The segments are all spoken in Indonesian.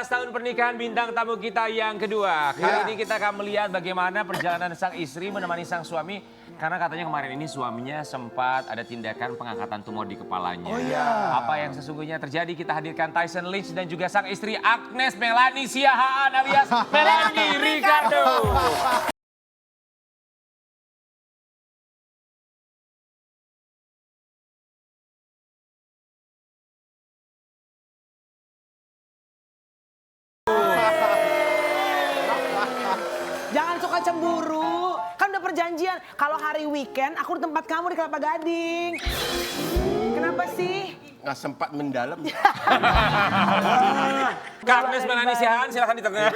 Tahun pernikahan bintang tamu kita yang kedua. Kali ini kita akan melihat bagaimana perjalanan sang istri menemani sang suami. Karena katanya kemarin ini suaminya sempat ada tindakan pengangkatan tumor di kepalanya. Oh iya. Apa yang sesungguhnya terjadi, kita hadirkan Tyson Lynch dan juga sang istri Agnes Melanie Siahaan alias Melanie Ricardo. Jangan suka cemburu, kan udah perjanjian. Kalau hari weekend, aku di tempat kamu di Kelapa Gading. Kenapa sih? Nggak sempat mendalam. Kak Agnes Melanie Siahaan, silahkan ditengah.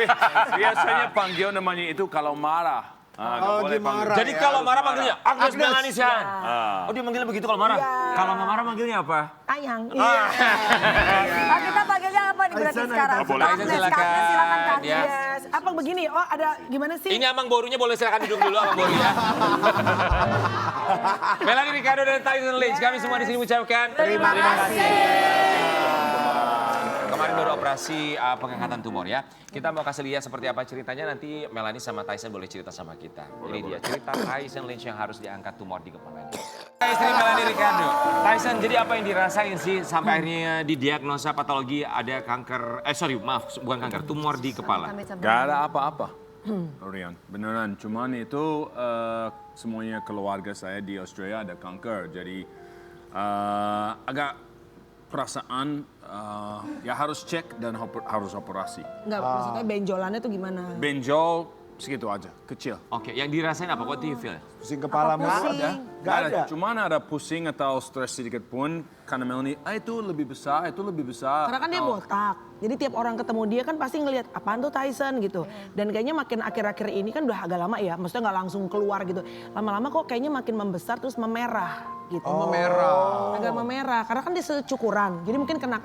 Biasanya panggil namanya itu kalau marah. Oh, dia marah. Jadi ya. kalau marah manggilnya Agnes Melanie Siahaan. Ah. Oh, dia manggilnya begitu kalau marah? Iya. Kalau nggak marah manggilnya apa? Ayang. Pak, kita panggilnya apa nih berarti sekarang? boleh. Agnes, Silakan. Agnes, silakan Kak Ya. Agnes. Yes. Apa begini? Oh ada gimana sih? Ini Amang Borunya boleh silakan duduk dulu Amang Boru ya. Melanie Ricardo dan Tyson Lynch, kami semua di sini mengucapkan Terima kasih. Kemarin baru operasi pengangkatan tumor ya. Kita mau kasih lihat seperti apa ceritanya, nanti Melanie sama Tyson boleh cerita sama kita. Ini dia cerita Tyson Lynch yang harus diangkat tumor di kepalanya. Istri Melanie Ricardo. Tyson, jadi apa yang dirasain sih sampai akhirnya didiagnosa patologi ada kanker, bukan kanker, tumor di kepala. Gak ada apa-apa, Rian. Beneran, cuman itu semuanya keluarga saya di Australia ada kanker. Jadi agak perasaan ya harus cek dan harus operasi. Enggak, maksudnya benjolannya tuh gimana? Benjol segitu aja, kecil. Oke, yang dirasain apa? What do you feel? Pusing kepala Apa pusing? ada. Gak ada. Cuman ada pusing atau stres sedikit pun karena Melanie, itu lebih besar, itu lebih besar. Karena kan dia botak. Jadi tiap orang ketemu dia kan pasti ngelihat apaan tuh Tyson gitu. Dan kayaknya makin akhir-akhir ini kan udah agak lama ya. Maksudnya nggak langsung keluar gitu. Lama-lama kok kayaknya makin membesar terus memerah gitu. Oh, memerah. Agak memerah. Karena kan dia secukuran. Jadi mungkin kena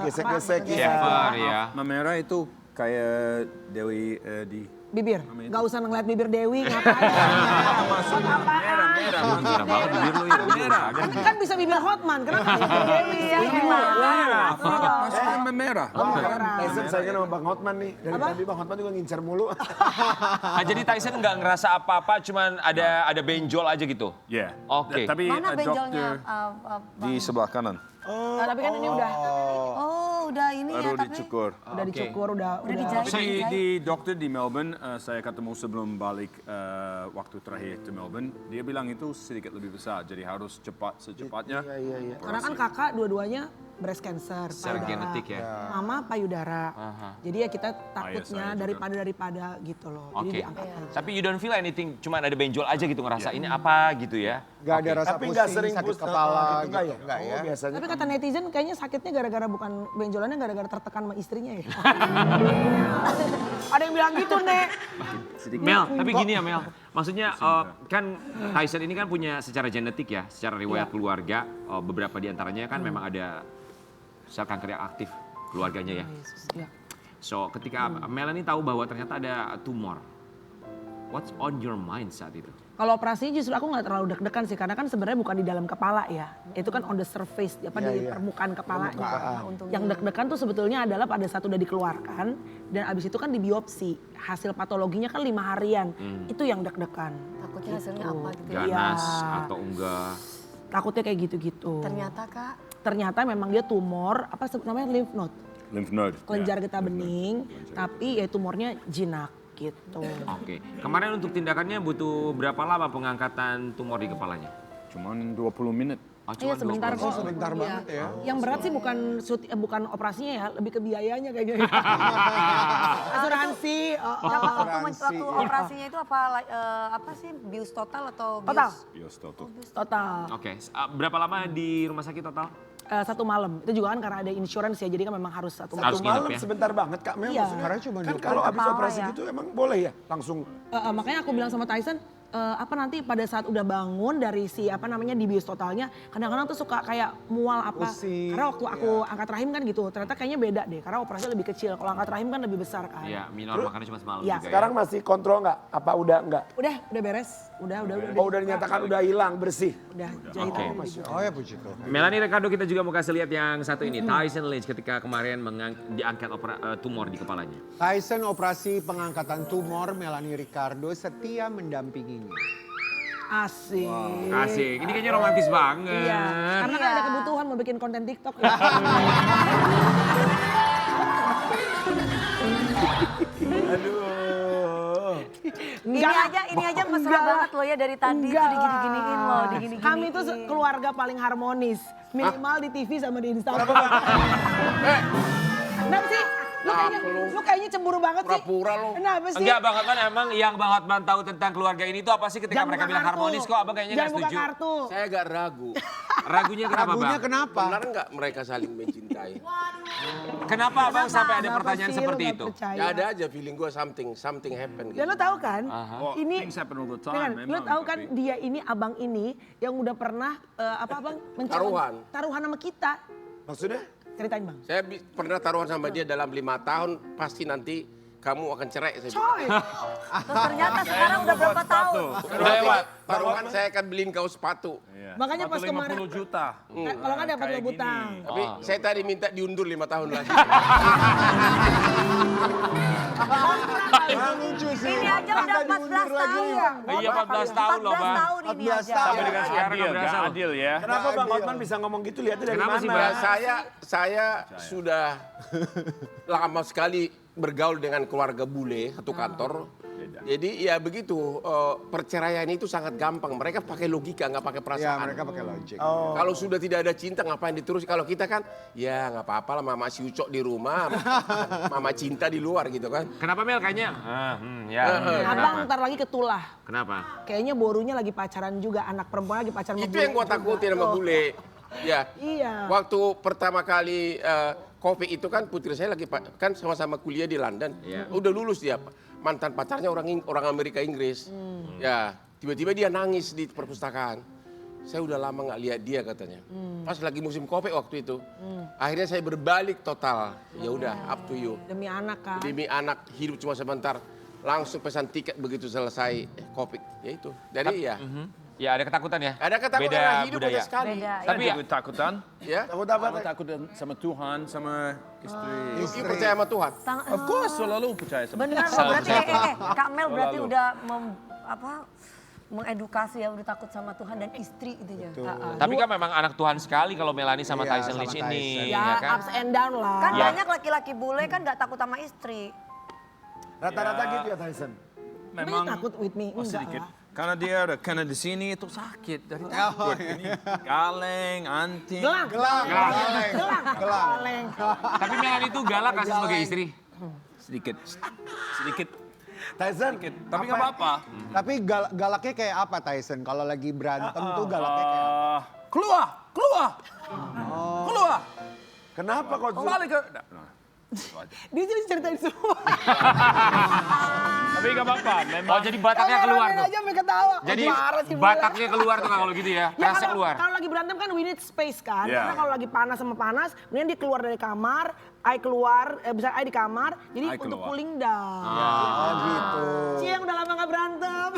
Gesek-gesek kerak, ya. Fever ya. Memerah itu kayak Dewi di bibir. Amin. Gak usah ngeliat bibir Dewi ngapain. merah. Merah banget bibir lu ya. Merah. Kan bisa bibir Hotman. Kenapa bibir Dewi? Iya, Iya. Maksudnya memerah. Tyson sayangnya sama Bang Hotman nih. Dari tadi Bang Hotman juga ngincar mulu. Ah, jadi Tyson nggak ngerasa apa-apa, cuman ada benjol aja gitu? Ya. Oke. Tapi Mana dokter benjolnya? di sebelah kanan. Nah, tapi kan ini udah Udah ini ya Baru tapi. dicukur. dicukur, udah dijahit. Di dokter di Melbourne, saya ketemu sebelum balik waktu terakhir ke Melbourne. Dia bilang itu sedikit lebih besar, jadi harus secepatnya. Iya. Karena kan kakak dua-duanya breast cancer, Secara payudara. genetik ya. Mama payudara. Jadi ya kita takutnya saya juga. daripada gitu loh. Jadi Oke. diangkat aja. Tapi you don't feel anything, cuman ada benjol aja gitu ngerasa ini apa gitu ya? Gak ada rasa Tapi pusing, nggak sering sakit pusing, kepala gitu, gitu. enggak ya? Enggak ya. Biasanya Tapi kata netizen kayaknya sakitnya gara-gara bukan benjolannya gara-gara tertekan sama istrinya ya. Ada yang bilang gitu, Nek. Mel, tapi gini ya Mel, maksudnya kan Tyson ini kan punya secara genetik ya, secara riwayat keluarga, beberapa diantaranya kan memang ada sel kanker yang aktif keluarganya ya. Ya. So ketika Melanie tahu bahwa ternyata ada tumor, what's on your mind saat itu? Kalau operasinya justru aku nggak terlalu deg-degan sih, karena kan sebenarnya bukan di dalam kepala ya. Itu kan on the surface, di permukaan kepala. Yang deg-degan tuh sebetulnya adalah pada saat udah dikeluarkan, dan abis itu kan dibiopsi. Hasil patologinya kan 5 harian, itu yang deg-degan. Takutnya hasilnya apa gitu ya. Ganas Iya. atau enggak? Takutnya kayak gitu-gitu. Ternyata Kak. Ternyata memang dia tumor, apa namanya lymph node. Lymph node. Kelenjar Ya, getah lymph node. bening, tapi ya tumornya jinak gitu. Oke, kemarin untuk tindakannya butuh berapa lama pengangkatan tumor di kepalanya? Cuman 20 menit. Oh, Iya cuma sebentar 20. kok. sebentar Iya. banget ya. Yang berat sih bukan operasinya ya, lebih ke biayanya kayaknya. Asuransi. Nah, waktu Asuransi, ya. operasinya itu apa sih bius total atau bius? Total. Bios toto. Total. Oke, berapa lama di rumah sakit total? 1 malam. Itu juga kan karena ada insurance ya, jadi kan memang harus 1 malam. Harus satu malam nginep ya? sebentar banget Kak Mel. Iya. maksudnya. Karena cuma Kan 2 kalau kali. habis Kepala operasi ya. gitu emang boleh ya langsung. Makanya aku bilang sama Tyson, nanti pada saat udah bangun dari si dibius totalnya, kadang-kadang tuh suka kayak mual apa. Pusing. Karena waktu aku angkat rahim kan gitu, ternyata kayaknya beda deh. Karena operasinya lebih kecil, kalau angkat rahim kan lebih besar kan. Iya, minor makannya cuma semalam Iya. juga Sekarang masih kontrol nggak? Apa udah enggak? Udah beres. Udah. Oh udah dinyatakan udah hilang, bersih. Udah jahitan. Oh ya puji Tuhan. Melanie Ricardo kita juga mau kasih lihat yang satu ini. Tyson Lynch ketika kemarin diangkat tumor di kepalanya. Tyson operasi pengangkatan tumor, Melanie Ricardo setia mendampinginya. Asik. Asik, ini kayaknya romantis banget. Iya, karena kan ada kebutuhan mau bikin konten TikTok ya. Ini aja mesra banget loh ya dari tadi tuh digini-giniin loh, digini-giniin. Kami tuh keluarga paling harmonis. Minimal di TV sama di Instagram. Kenapa sih? Lu kayaknya cemburu banget sih. Pura-pura lu. Kenapa sih? Enggak, Bang Hotman emang yang Bang Hotman tahu tentang keluarga ini itu apa sih ketika Jangan mereka buka bilang kartu. harmonis kok Abang kayaknya nggak Jangan buka setuju. kartu. Saya agak ragu. Ragunya kenapa Ragunya Bang? kenapa? Benar nggak mereka saling mencintai? Kenapa Abang sampai ada Kenapa pertanyaan sih lu seperti nggak itu? percaya? Ya ada aja feeling gue something happen gitu. Dan lo tahu kan, Oh, ini things happen all the time, Dengan, lo memang, tahu kan tapi- dia ini abang ini yang udah pernah taruhan sama kita. Maksudnya? Ceritain bang. Saya pernah taruhan sama dia dalam 5 tahun, pasti nanti kamu akan cerai. Saya bilang. Coy, Terus ternyata sekarang udah berapa tahun? Udah lewat. Taruhan saya akan beliin kau sepatu. makanya pas kemarin 50 juta. kalau nggak dapat lo Kayak butang. gini. Tapi saya tadi minta diundur 5 tahun lagi. Lucu sih. Ini aja udah 14 tahun. Iya 14 tahun loh 14 Bang. tahun ini 14 aja. tahun. Sampai dengan sekarang Adil, nggak berasa nggak loh. adil ya. Kenapa Bang Hotman bisa ngomong gitu? Lihatnya dari Kenapa mana? sih, Bang? Saya sudah lama sekali bergaul dengan keluarga bule satu kantor. Jadi ya begitu, perceraian itu sangat gampang. Mereka pakai logika, nggak pakai Ya perasaan. mereka pakai logik. Kalau sudah tidak ada cinta ngapain diterus? Kalau kita kan ya nggak apa-apa lah mama si Ucok di rumah, mama cinta di luar gitu kan. Kenapa Mel kayaknya? Ya. Abang Kenapa? ntar lagi ketulah. Kenapa? Kayaknya borunya lagi pacaran juga, anak perempuan lagi pacaran sama Itu bule yang gua juga. takutin sama Tuh. bule. Ya. Iya. Waktu pertama kali Covid itu kan putri saya lagi kan sama-sama kuliah di London. Iya. Udah lulus dia. Mantan pacarnya orang Amerika Inggris. Ya, tiba-tiba dia nangis di perpustakaan. Saya udah lama nggak lihat dia katanya. Pas lagi musim Covid waktu itu. Akhirnya saya berbalik total. Ya udah, up to you. Demi anak kan. Demi anak hidup cuma sebentar. Langsung pesan tiket begitu selesai Covid. Ya itu. Jadi ya. Ya ada ketakutan ya? Ada ketakutan Beda karena hidup budaya. beda sekali. Beda. Tapi ya, Tapi takutan. Ya. Takut apa? Aku takut sama Tuhan, sama istri. You percaya sama Tuhan? Of course, selalu percaya sama Bener loh, berarti Kak Mel berarti udah mengedukasi ya, udah takut sama Tuhan dan istri gitu ya. tapi kan memang anak Tuhan sekali kalau Melanie sama Iya, Tyson sama Lynch Tyson. ini. Ya, kan? ups and down lah. Kan Ya. banyak laki-laki bule kan nggak takut sama istri. Rata-rata gitu ya Tyson? Memang takut with me? Oh, Enggak sedikit. lah. Karena dia udah kena di sini itu sakit dari takut. Ini kaleng, anting. Gelang. Kaleng. Tapi Melanie itu galak kasih sebagai istri. Sedikit. Sedikit. Tyson? Tapi nggak apa-apa. Tapi galaknya kayak apa Tyson? Kalau lagi berantem tuh galaknya kayak apa? Keluar, keluar, keluar. Kenapa kok? Kembali ke. Nah. Dia jadi ceritain semua. Tapi nggak apa-apa. Memang. Oh jadi bataknya keluar tuh. aja sampai ketawa. Jadi Parah sih, bataknya keluar tuh kalau gitu ya. Ya Rasa keluar. kalau lagi berantem kan we need space kan. Yeah. Karena kalau lagi panas sama panas, kemudian dia keluar dari kamar, I keluar, bisa I di kamar, jadi I untuk keluar. cooling down. Oh gitu. Cie yang udah lama gak berantem.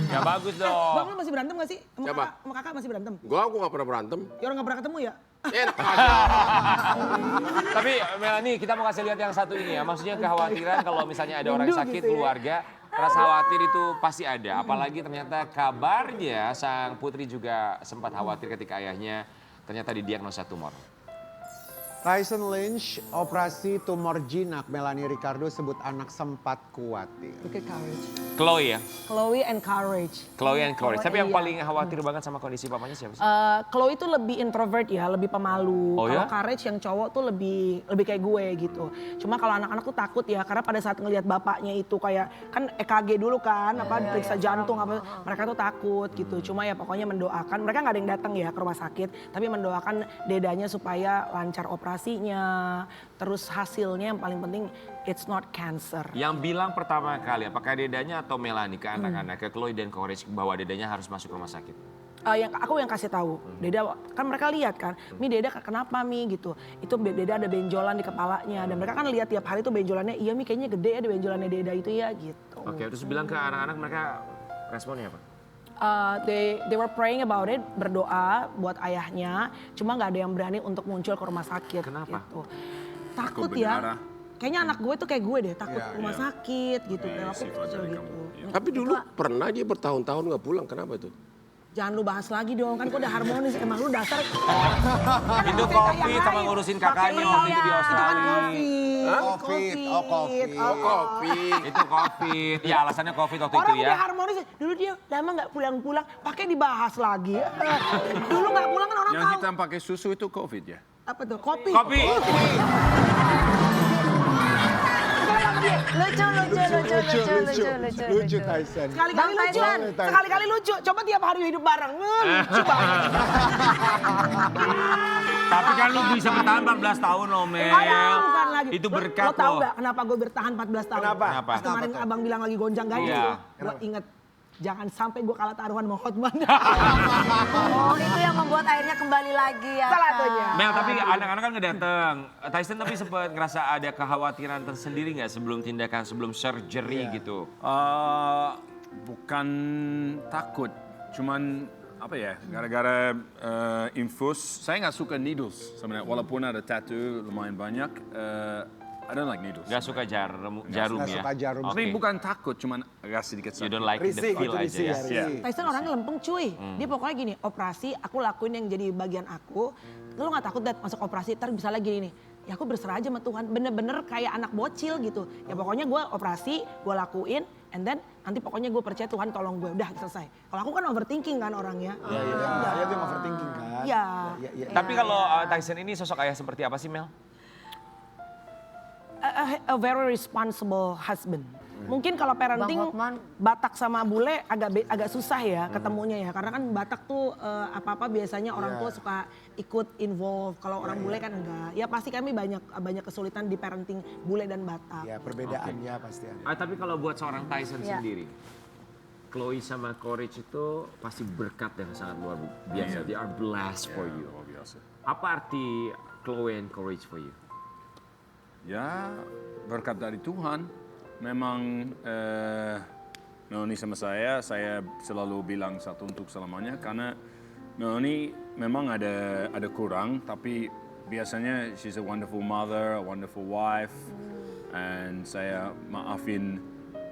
Ya bagus Bang dong. lu masih berantem gak sih? Siapa? Sama kakak masih berantem? Aku nggak pernah berantem. Ya orang gak pernah ketemu ya? Enak aja. Tapi Melanie kita mau kasih lihat yang satu ini ya. Maksudnya kekhawatiran kalau misalnya ada orang Rindu sakit gitu ya. keluarga. Rasa khawatir itu pasti ada. Apalagi ternyata kabarnya sang putri juga sempat khawatir ketika ayahnya ternyata didiagnosa tumor. Tyson Lynch operasi tumor jinak. Melanie Ricardo sebut anak sempat khawatir. Look at courage. Chloe ya. Chloe and courage. Chloe and Courage. Tapi yang iya. paling khawatir banget sama kondisi papanya siapa sih? Chloe itu lebih introvert ya, lebih pemalu. Oh Kalau ya? Courage yang cowok tuh lebih kayak gue gitu. Cuma kalau anak-anak tuh takut ya, karena pada saat ngelihat bapaknya itu kayak kan EKG dulu kan, periksa jantung apa, mereka tuh takut gitu. Cuma ya pokoknya mendoakan. Mereka nggak ada yang datang ya ke rumah sakit, tapi mendoakan dedanya supaya lancar operasi operasinya, terus hasilnya yang paling penting it's not cancer. Yang bilang pertama kali, apakah Dedanya atau Melanie ke anak-anak, ke Chloe dan Courage bahwa Dedanya harus masuk rumah sakit? Aku yang kasih tahu, Deda kan mereka lihat kan, Mi Deda kenapa Mi gitu, itu Deda ada benjolan di kepalanya dan mereka kan lihat tiap hari tuh benjolannya, iya Mi kayaknya gede ya di benjolannya Deda itu ya gitu. Oke, terus bilang ke anak-anak mereka responnya apa? They were praying about it, berdoa buat ayahnya, cuma nggak ada yang berani untuk muncul ke rumah sakit. Kenapa? Gitu. Takut berdarah. ya. Kayaknya anak gue tuh kayak gue deh, takut rumah sakit gitu. Kayak aku sifat kecil dari gitu. kamu. Tapi dulu pernah dia bertahun-tahun nggak pulang, kenapa itu? Jangan lu bahas lagi dong, kan gue udah harmonis. Emang lu dasar. Itu COVID sama ngurusin kakaknya waktu itu di Australia. Covid. Itu COVID. Ya alasannya COVID waktu Orang itu udah ya. harmonis, dulu dia lama nggak pulang-pulang, pakai dibahas lagi. Dulu nggak pulang kan orang Yang tahu. hitam pakai susu itu COVID ya? Apa tuh? Kopi. Kopi. Lucu Tyson. Sekali-kali Bang lucu. Tyson. Sekali-kali lucu. Coba tiap hari hidup bareng. Lucu banget. Tapi kan lu bisa bertahan 14 tahun loh, Mel. Bukan lagi. Itu berkat Lo tau loh. gak kenapa gue bertahan 14 tahun? Kenapa? Kenapa? Pas kemarin abang bilang lagi gonjang ganjing. Iya. Gue inget. Jangan sampai gue kalah taruhan sama Hotman. Oh, itu yang membuat akhirnya kembali lagi ya. Salah Kak. satunya. Mel, tapi anak-anak kan ngedateng. Tyson tapi sempat ngerasa ada kekhawatiran tersendiri nggak sebelum tindakan, sebelum surgery gitu? Bukan takut, cuman apa ya, gara-gara infus, saya nggak suka needles sebenarnya, walaupun ada tattoo lumayan banyak, I don't like needles. Gak suka jarum Nggak ya? suka jarum. Oke. Tapi bukan takut, cuman agak sedikit You sakit. don't like the Risih feel gitu, aja risih ya? ya, Iya. risih. Tyson orangnya lempeng cuy. Dia pokoknya gini, operasi aku lakuin yang jadi bagian aku. Lu gak takut Dad masuk operasi, ntar bisa lagi nih. Ya aku berserah aja sama Tuhan, bener-bener kayak anak bocil gitu. Ya pokoknya gue operasi, gue lakuin, and then nanti pokoknya gue percaya Tuhan tolong gue, udah selesai. Kalau aku kan overthinking kan orangnya. Iya, dia overthinking kan. Iya. Tapi kalau Tyson ini sosok ayah seperti apa sih, Mel? A very responsible husband. Mungkin kalau parenting Bang Hotman. Batak sama bule agak susah ya ketemunya ya, karena kan Batak tuh apa-apa biasanya orang tua suka ikut involve, kalau orang bule kan enggak. Ya pasti kami banyak kesulitan di parenting bule dan Batak. Ya perbedaannya pasti ada. Tapi kalau buat seorang Tyson Iya. sendiri, Chloe sama Courage itu pasti berkat yang sangat luar biasa. They are blessed for you. Luar biasa. Apa arti Chloe and Courage for you? Ya, berkat dari Tuhan. Memang Melanie sama saya selalu bilang satu untuk selamanya karena Melanie memang ada kurang, tapi biasanya she's a wonderful mother, a wonderful wife, and saya maafin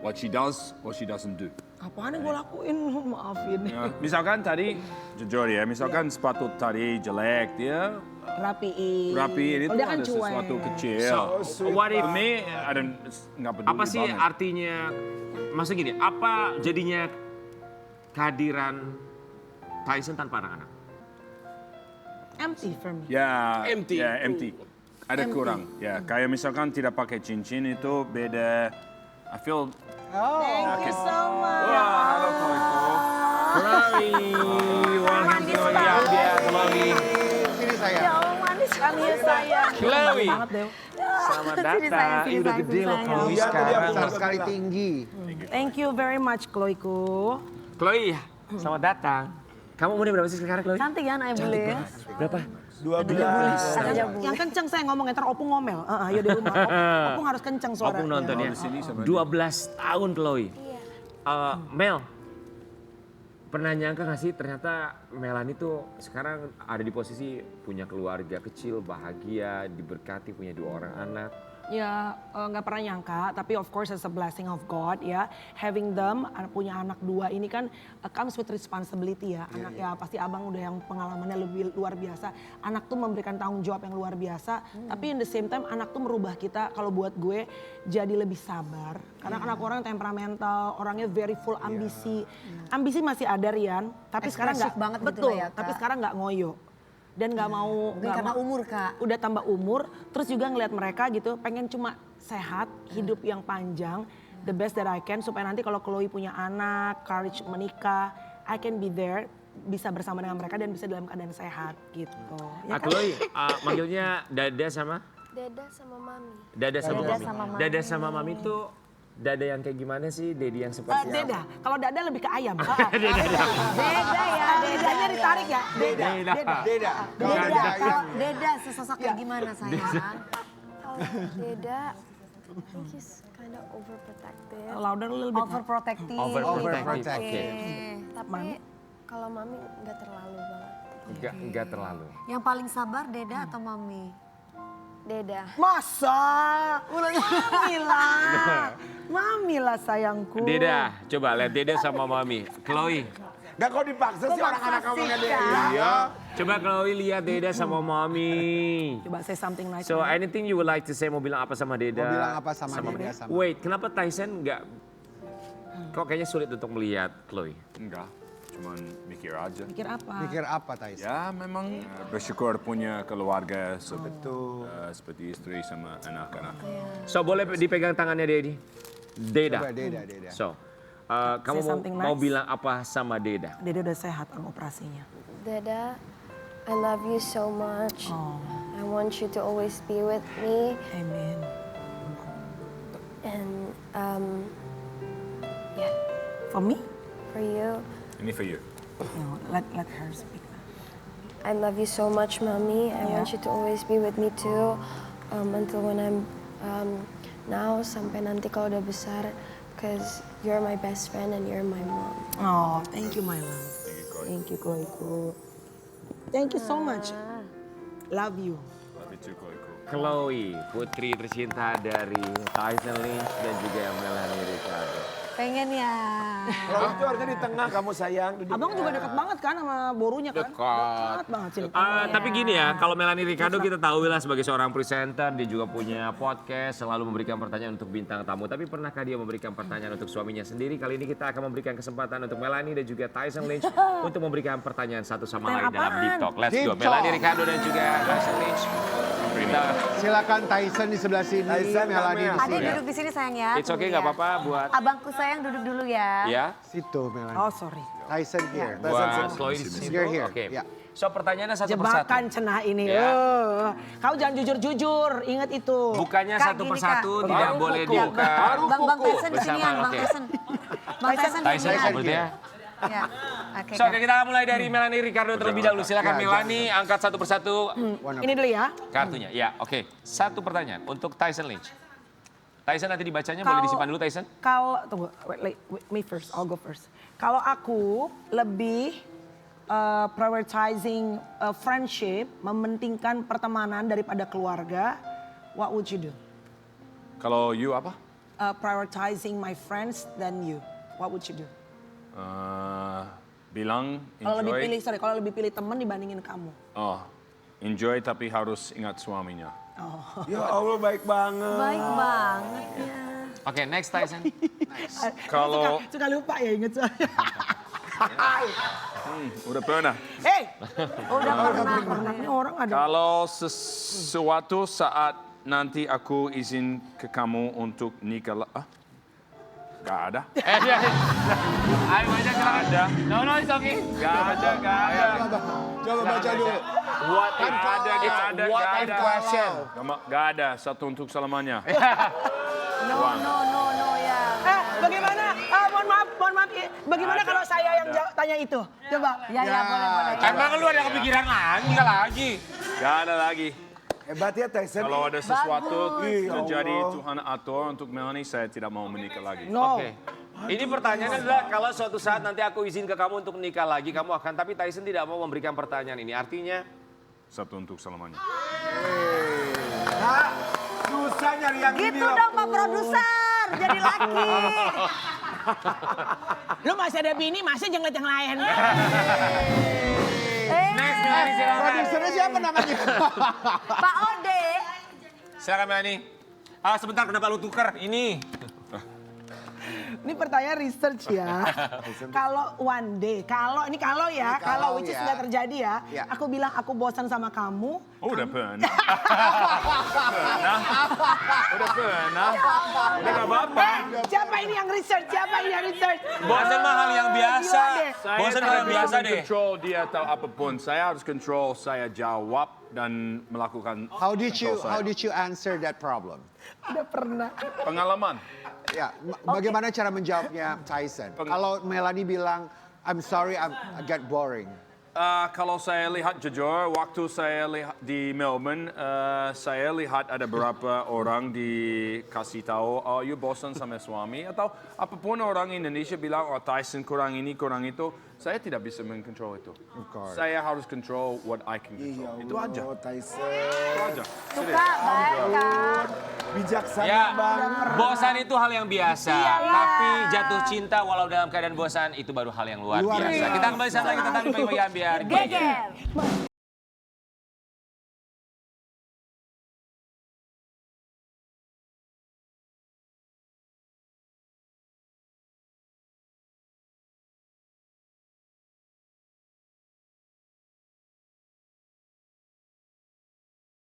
what she does, what she doesn't do. Apaan yang gue lakuin, maafin. Ya, misalkan tadi, jujur ya, misalkan sepatu tadi jelek, dia rapiin itu Kalau dia kan ada cuek. sesuatu kecil. So, what if, For me, nggak peduli apa sih banget. artinya, maksud gini, apa jadinya kehadiran Tyson tanpa anak-anak? Empty for me. Ya, Empty. Ya, empty. Ada kurang. Ya, kayak misalkan tidak pakai cincin itu beda. I feel. Thank you so much. Wah, halo Koiko. Chloe, welcome to Yambia, Chloe. Sini saya. Ya Allah manis Kami ya sayang. Chloe. Banget deh. Selamat Sini sayang, datang. sini Ih, udah sayang, gede sini loh sayang. Chloe Iya, tadi sekarang. aku Besar sekali tinggi. Thank you very much Chloeku. Chloe, selamat datang. Kamu umurnya berapa sih sekarang, Chloe? Cantik kan Ayah Bule ya? Berapa? 12. Yang kenceng saya ngomong, ntar Opung ngomel. Ya di rumah. Opung harus kenceng suaranya. Opung nonton ya. Di sini sama 12 tahun, Chloe. Mel, pernah nyangka gak sih ternyata Melanie tuh sekarang ada di posisi punya keluarga kecil, bahagia, diberkati, punya 2 orang anak. Ya nggak pernah nyangka, tapi of course it's a blessing of God ya. Having them, punya anak 2 ini kan comes with responsibility ya. Anak ya pasti abang udah yang pengalamannya lebih luar biasa. Anak tuh memberikan tanggung jawab yang luar biasa. Tapi in the same time anak tuh merubah kita, kalau buat gue jadi lebih sabar. Karena anak orang temperamental, orangnya very full ambisi. Ambisi masih ada Rian, tapi sekarang nggak. Ekspresif banget gitu Betul, lah ya, Kak. tapi sekarang nggak ngoyo. Dan nggak mau, Mungkin karena umur Kak. udah tambah umur, terus juga ngelihat mereka gitu pengen cuma sehat, hidup yang panjang, the best that I can supaya nanti kalau Chloe punya anak, Courage menikah, I can be there bisa bersama dengan mereka dan bisa dalam keadaan sehat gitu. Ya kan? Chloe, manggilnya Dada sama? Dada sama mami. Dada sama Dada mami. sama mami. Dada sama mami tuh dada yang kayak gimana sih? Dedi yang seperti apa? Deda, kalau dada lebih ke ayam. Beda ya, Dedanya ditarik ya. Deda. Deda. Kalau Deda sesosok kayak gimana sayang? Kalau Deda, I think he's kind of overprotective. Louder a little bit. Overprotective. Overprotective, oke. Tapi kalau mami nggak terlalu banget. Enggak terlalu. Yang paling sabar Deda atau mami? Deda. Masa? Mami lah. Mami lah sayangku. Deda, coba lihat Deda sama mami. Chloe, Gak kok dipaksa sih orang-anak ngomongnya dia. Iya. coba Chloe lihat Deda sama mami. Coba say something nice. So anything you would like to say, mau bilang apa sama Deda? Mau bilang apa sama Deda sama- Wait, kenapa Tyson nggak? Kok kayaknya sulit untuk melihat Chloe? Enggak, cuman mikir aja. Pikir apa? Pikir apa Tyson? Ya memang bersyukur punya keluarga Betul. seperti istri sama anak-anak. So boleh dipegang tangannya Deda. Coba Deda. So, kamu Say something mau nice. bilang apa sama Deda? Deda udah sehat orang operasinya. Deda, I love you so much. Oh, I want you to always be with me. amen. And yeah, For me? for you, Ini for you. No, let her speak. I love you so much, mommy. I want you to always be with me too, until when I'm now sampai nanti kalau udah besar, because you're my best friend and you're my mom. Oh, thank you my love. Thank you Chloe. Thank you so much. Love you. Love you too, Chloe. Chloe, putri tercinta dari Tyson Lynch dan juga Melanie Ricardo. Pengen ya. Kalau itu harusnya di tengah kamu sayang. Abang juga dekat banget kan sama borunya kan? Dekat banget sih. Tapi gini ya, kalau Melanie Ricardo kita tahu lah sebagai seorang presenter, dia juga punya podcast, selalu memberikan pertanyaan untuk bintang tamu. Tapi pernahkah dia memberikan pertanyaan untuk suaminya sendiri? Kali ini kita akan memberikan kesempatan untuk Melanie dan juga Tyson Lynch untuk memberikan pertanyaan satu sama lain dalam Deep Talk. Let's go, Deep Melanie Talk. Ricardo dan juga Tyson Lynch. Kita, Silakan Tyson di sebelah sini, Tyson, Melanie di kamu Adik sini. duduk di sini sayang ya. it's okay, tunggu nggak ya. apa-apa buat Abangku sayang duduk dulu ya. ya, Situ Melanie. Oh sorry. Tyson here. buat Chloe di situ. Here, here. Oke. Ya. So pertanyaannya satu persatu. Jebakan cenah ini. Ya. Kau jangan jujur-jujur, ingat itu. Bukannya Kak, satu gini, persatu Kak. tidak Baru boleh kuku. dibuka. Bang Tyson Bersama, kesinian, Bang oke. Tyson. Bang Tyson Tyson kesinian. berarti ya. Ya. Oke. So, oke, kita mulai dari Melanie Ricardo terlebih dahulu. Silakan Ya, Melanie angkat satu persatu Ini dulu ya. kartunya. Ya, oke. Satu pertanyaan untuk Tyson Lynch. Tyson nanti dibacanya boleh disimpan dulu Tyson? Kalau tunggu, wait, me first, I'll go first. Kalau aku lebih prioritizing friendship, mementingkan pertemanan daripada keluarga, what would you do? Kalau you apa? Prioritizing my friends than you, what would you do? Bilang Kalau lebih enjoy. pilih, kalau lebih pilih teman dibandingin kamu. Oh, enjoy tapi harus ingat suaminya. Ya Allah baik banget. Baik banget ya. Oke, next Tyson. Kalau Suka lupa ya inget soalnya. udah pernah. Hey, Udah pernah. ini orang ada. Kalau sesuatu saat nanti aku izin ke kamu untuk nikah, gak ada. Iya. Ayo aja gak ada. No, it's okay. Gak ada. Coba baca dulu. What if ada, It's gak ada, what gak if ada. question. Gak ada, satu untuk selamanya. No ya. Bagaimana? Mohon maaf. Bagaimana Ada, kalau saya yang ada. tanya itu? Coba. Ya boleh. Emang lu ada kepikiran lagi? Gak ada lagi. Hebat ya Tyson. Kalau ada sesuatu Ih, terjadi Allah. Tuhan atur untuk Melanie, saya tidak mau menikah lagi. No. Oke. Ini pertanyaannya adalah kalau suatu saat nanti aku izin ke kamu untuk nikah lagi, kamu akan. Tapi Tyson tidak mau memberikan pertanyaan ini. Artinya, Satu untuk selamanya. Kak, susah nyari yang ini Gitu loh. dong Pak Produser, jadi laki. Lu masih ada bini, masih jangan lihat yang lain. next Melanie silakan. Produsernya siapa namanya? Pak Ode. Silakan Melanie. Sebentar kenapa lu tuker? Ini. Ini pertanyaan research ya. Kalau one day, kalau ya, kalau which is nggak terjadi ya. Aku bilang aku bosan sama kamu. Oh, udah pernah. Udah pernah. Udah gak apa-apa. Siapa ini yang research? Bosan mah hal yang biasa. Saya Bosan hal yang biasa deh. control dia atau apapun. Saya harus control saya jawab dan melakukan How did control saya. you answer that problem? Udah pernah. Pengalaman. Ya, bagaimana cara menjawabnya Tyson? Kalau Melanie bilang, I'm sorry, I get boring. Kalau saya lihat jujur, waktu saya lihat di Melbourne, saya lihat ada beberapa orang dikasih tahu, oh you bosan sama suami, atau apapun orang Indonesia bilang, oh Tyson kurang ini, kurang itu. Saya tidak bisa mengkontrol itu. Saya harus control what I can control. Itu aja. Oh, Tyson. Itu aja. Suka, baik kan? Bijaksana Ya, banget. bosan itu hal yang biasa. Tapi jatuh cinta walau dalam keadaan bosan itu baru hal yang luar biasa. Kita kembali saat lagi tetap di Pagi Pagi Ambiar. Geger.